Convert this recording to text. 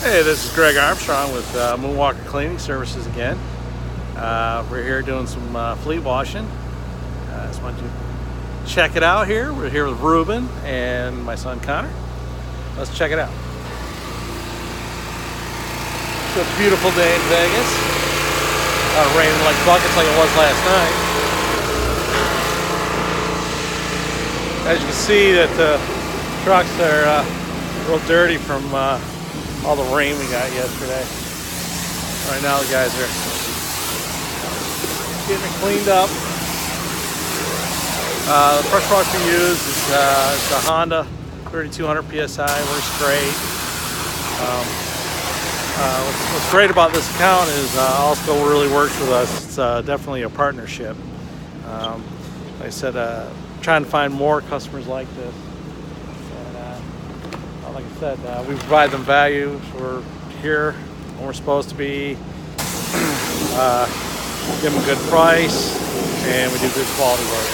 Hey, this is Greg Armstrong with Moonwalker Cleaning Services again. We're here doing some fleet washing. Just want you to check it out here. We're here with Ruben and my son Connor. Let's check it out. It's a beautiful day in Vegas. Raining like buckets like it was last night. As you can see, that the trucks are real dirty from all the rain we got yesterday. Right now the guys are getting it cleaned up. The pressure wash we use is the Honda 3200 PSI. Works great. What's great about this account is Allsco really works with us. It's definitely a partnership. Like I said, trying to find more customers like this. Like I said, we provide them value. So we're here when we're supposed to be. Give them a good price, and we do good quality work.